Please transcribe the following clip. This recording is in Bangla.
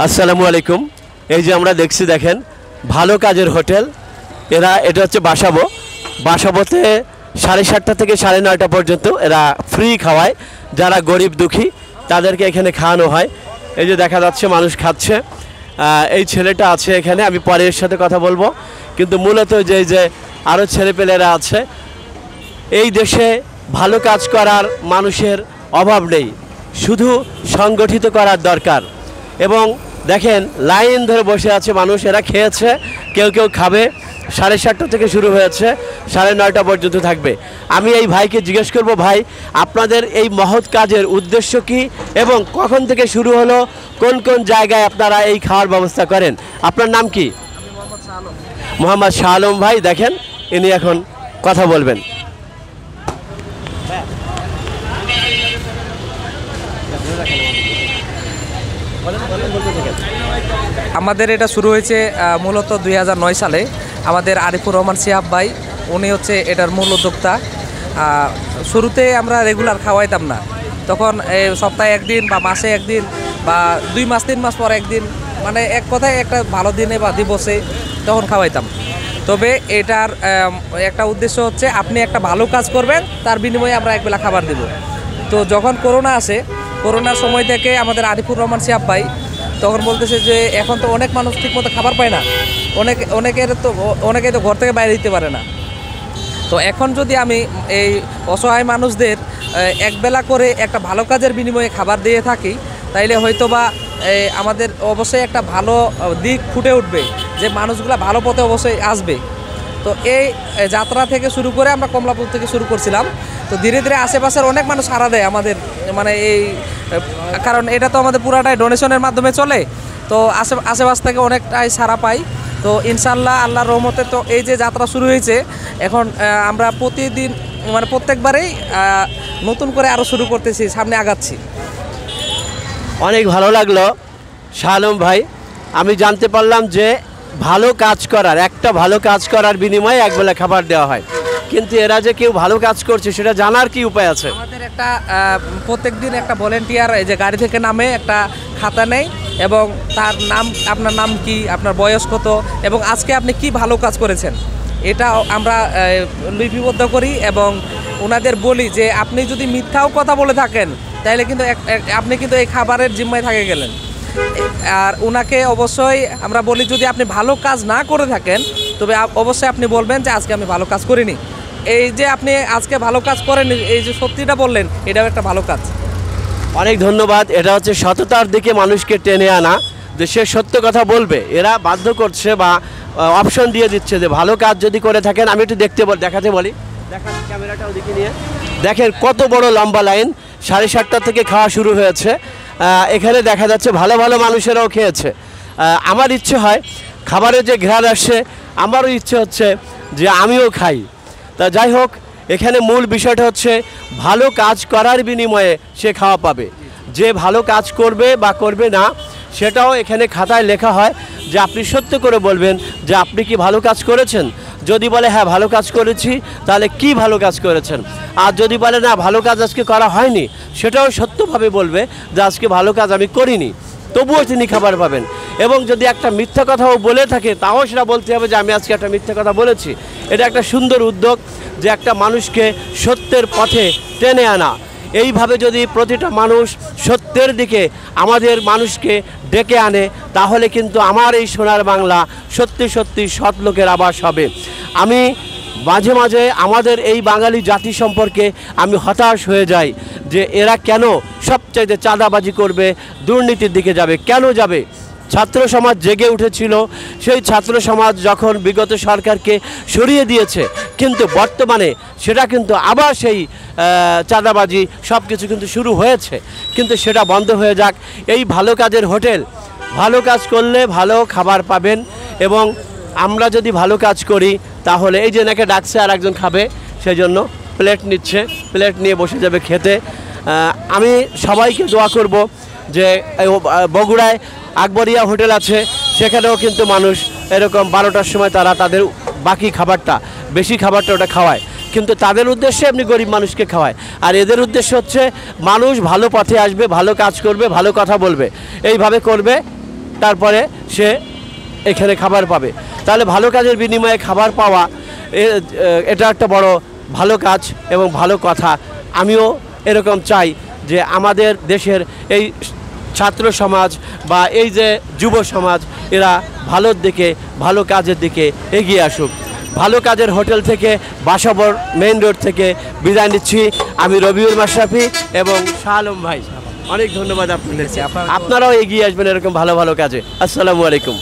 আসসালামু আলাইকুম। এই যে আমরা দেখছি, দেখেন ভালো কাজের হোটেল। এটা হচ্ছে বাসাবোতে 7:30 থেকে 9:30 পর্যন্ত এরা ফ্রি খাওয়ায়। যারা গরিব দুঃখী তাদেরকে এখানে খাওয়ানো হয়। এই যে দেখা যাচ্ছে মানুষ খাচ্ছে। এই ছেলেটা আছে এখানে, আমি পরে এর সাথে কথা বলবো। কিন্তু মূলত যে আরও ছেলেপেলেরা আছে, এই দেশে ভালো কাজ করার মানুষের অভাব নেই, শুধু সংগঠিত করার দরকার। এবং দেখেন লাইন ধরে বসে আছে মানুষ, এরা খেয়েছে, কেউ কেউ খাবে। 7:30 থেকে শুরু হয়েছে, 9:30 পর্যন্ত থাকবে। আমি এই ভাইকে জিজ্ঞেস করব, ভাই আপনাদের এই মহৎ কাজের উদ্দেশ্য কি এবং কখন থেকে শুরু হলো, কোন কোন জায়গায় আপনারা এই খাওয়ার ব্যবস্থা করেন? আপনার নাম কি? মোহাম্মদ শাহ আলম ভাই। দেখেন ইনি এখন কথা বলবেন। আমাদের এটা শুরু হয়েছে মূলত 2009 সালে। আমাদের আরিফুর রহমান সিহাব ভাই, উনি হচ্ছে এটার মূল উদ্যোক্তা। শুরুতে আমরা রেগুলার খাওয়াইতাম না, তখন সপ্তাহে একদিন বা মাসে একদিন বা 2 মাস 3 মাস পর একদিন, মানে এক কথায় একটা ভালো দিনে বা দিবসে তখন খাওয়াইতাম। তবে এটার একটা উদ্দেশ্য হচ্ছে আপনি একটা ভালো কাজ করবেন, তার বিনিময়ে আমরা একবেলা খাবার দেব। তো যখন করোনা আসে, করোনার সময় থেকে আমাদের আরিফুর রহমান সিহাব ভাই তখন বলতেছে যে এখন তো অনেক মানুষ ঠিকমতো খাবার পায় না, অনেকে তো ঘর থেকে বাইরে দিতে পারে না। তো এখন যদি আমি এই অসহায় মানুষদের একবেলা করে একটা ভালো কাজের বিনিময়ে খাবার দিয়ে থাকি, তাইলে হয়তো বা আমাদের অবশ্যই একটা ভালো দিক ফুটে উঠবে, যে মানুষগুলো ভালো পথে অবশ্যই আসবে। তো এই যাত্রা থেকে শুরু করে আমরা কমলাপুর থেকে শুরু করছিলাম। তো ধীরে ধীরে আশেপাশের অনেক মানুষ সাড়া দেয় আমাদের, মানে এই কারণ এটা তো আমাদের পুরাটাই ডোনেশনের মাধ্যমে চলে। তো আশেপাশ থেকে অনেকটাই সাড়া পাই। তো ইনশাল্লাহ আল্লাহর রহমতে তো এই যে যাত্রা শুরু হয়েছে, এখন আমরা প্রতিদিন মানে প্রত্যেকবারেই নতুন করে আরও শুরু করতেছি, সামনে আগাচ্ছি। অনেক ভালো লাগলো শাহ আলম ভাই। আমি জানতে পারলাম যে একটা ভালো কাজ করার বিনিময়ে একবেলা খাবার দেওয়া হয়, কিন্তু এরা যে কেউ ভালো কাজ করছে সেটা জানার কি উপায় আছে? আমাদের একটা প্রত্যেক দিন একটা ভলেন্টিয়ার এই যে গাড়ি থেকে নামে একটা খাতা নেই, এবং তার নাম, আপনার নাম কি, আপনার বয়স কত, এবং আজকে আপনি কি ভালো কাজ করেছেন, এটা আমরা লিপিবদ্ধ করি। এবং ওনাদের বলি যে আপনি যদি মিথ্যাও কথা বলে থাকেন, তাহলে কিন্তু আপনি কিন্তু এই খাবারের জিম্মায় থাকে গেলেন। আর ওনাকে অবশ্যই আমরা বলি, যদি আপনি ভালো কাজ না করে থাকেন, তবে অবশ্যই আপনি বলবেন যে আজকে আমি ভালো কাজ করিনি। এই যে আপনি আজকে ভালো কাজ করেন, এই যে সত্যিটা বললেন, এটাও একটা ভালো কাজ। অনেক ধন্যবাদ। এটা হচ্ছে সততার দিকে মানুষকে টেনে আনা, যে সে সত্য কথা বলবে। এরা বাধ্য করছে বা অপশন দিয়ে দিচ্ছে যে ভালো কাজ যদি করে থাকেন। আমি একটু দেখাতে বলি, দেখান ক্যামেরাটা ওদিকে নিয়ে। দেখেন কত বড় লম্বা লাইন, 7:30 থেকে খাওয়া শুরু হয়েছে। এখানে দেখা যাচ্ছে ভালো ভালো মানুষেরাও খেয়েছে। আমার ইচ্ছে হয়, খাবারের যে ঘ্রাণ আসছে, আমারও ইচ্ছে হচ্ছে যে আমিও খাই। তা যাই হোক, এখানে মূল বিষয়টা হচ্ছে ভালো কাজ করার বিনিময়ে সে খাওয়া পাবে। যে ভালো কাজ করবে বা করবে না, সেটাও এখানে খাতায় লেখা হয়, যে আপনি সত্য করে বলবেন যে আপনি কি ভালো কাজ করেছেন। যদি বলে হ্যাঁ ভালো কাজ করেছি, তাহলে কি ভালো কাজ করেছেন। আর যদি বলে না ভালো কাজ আজকে করা হয়নি, সেটাও সত্যভাবে বলবে যে আজকে ভালো কাজ আমি করিনি, তবুও তিনি খাবার পাবেন। এবং যদি একটা মিথ্যা কথাও বলে থাকে, তাও সেটা বলতে হবে যে আমি আজকে একটা মিথ্যা কথা বলেছি। এটা একটা সুন্দর উদ্যোগ, যে একটা মানুষকে সত্যের পথে টেনে আনা। এইভাবে যদি প্রতিটা মানুষ সত্যের দিকে আমাদের মানুষকে ডেকে আনে, তাহলে কিন্তু আমার এই সোনার বাংলা সত্যি সত্যি সৎ লোকের আবাস হবে। আমি মাঝে মাঝে আমাদের এই বাঙালি জাতি সম্পর্কে আমি হতাশ হয়ে যাই, যে এরা কেন সবচাইতে চাঁদাবাজি করবে, দুর্নীতির দিকে যাবে, কেন যাবে? ছাত্র সমাজ জেগে উঠেছিল, সেই ছাত্র সমাজ যখন বিগত সরকারকে সরিয়ে দিয়েছে, কিন্তু বর্তমানে সেটা কিন্তু আবার সেই চাঁদাবাজি সব কিছু কিন্তু শুরু হয়েছে। কিন্তু সেটা বন্ধ হয়ে যাক। এই ভালো কাজের হোটেল, ভালো কাজ করলে ভালো খাবার পাবেন। এবং আমরা যদি ভালো কাজ করি, তাহলে এই যে নাকি ডাকছে আর একজন খাবে, সেই জন্য প্লেট নিচ্ছে, প্লেট নিয়ে বসে যাবে খেতে। আমি সবাইকে দোয়া করব যে বগুড়ায় আকবরিয়া হোটেল আছে, সেখানেও কিন্তু মানুষ এরকম 12টার সময় তারা তাদের বাকি খাবারটা, বেশি খাবারটা ওটা খাওয়ায়। কিন্তু তাদের উদ্দেশ্যে এমনি গরিব মানুষকে খাওয়ায়। আর এদের উদ্দেশ্য হচ্ছে মানুষ ভালো পথে আসবে, ভালো কাজ করবে, ভালো কথা বলবে। এইভাবে করবে তারপরে সে এখানে খাবার পাবে। তাহলে ভালো কাজের বিনিময়ে খাবার পাওয়া এটা একটা বড় ভালো কাজ এবং ভালো কথা। আমিও এরকম চাই যে আমাদের দেশের এই ছাত্র সমাজ বা এই যে যুব সমাজ এরা ভালোর দিকে, ভালো কাজের দিকে এগিয়ে আসুক। ভালো কাজের হোটেল থেকে বাসাবর মেইন রোড থেকে বিদায় নিচ্ছি আমি রবিউল মাশরাফি এবং শাহ আলম ভাই। অনেক ধন্যবাদ আপনাদেরকে। আপনারাও এগিয়ে আসবেন এরকম ভালো ভালো কাজে। আসসালামু আলাইকুম।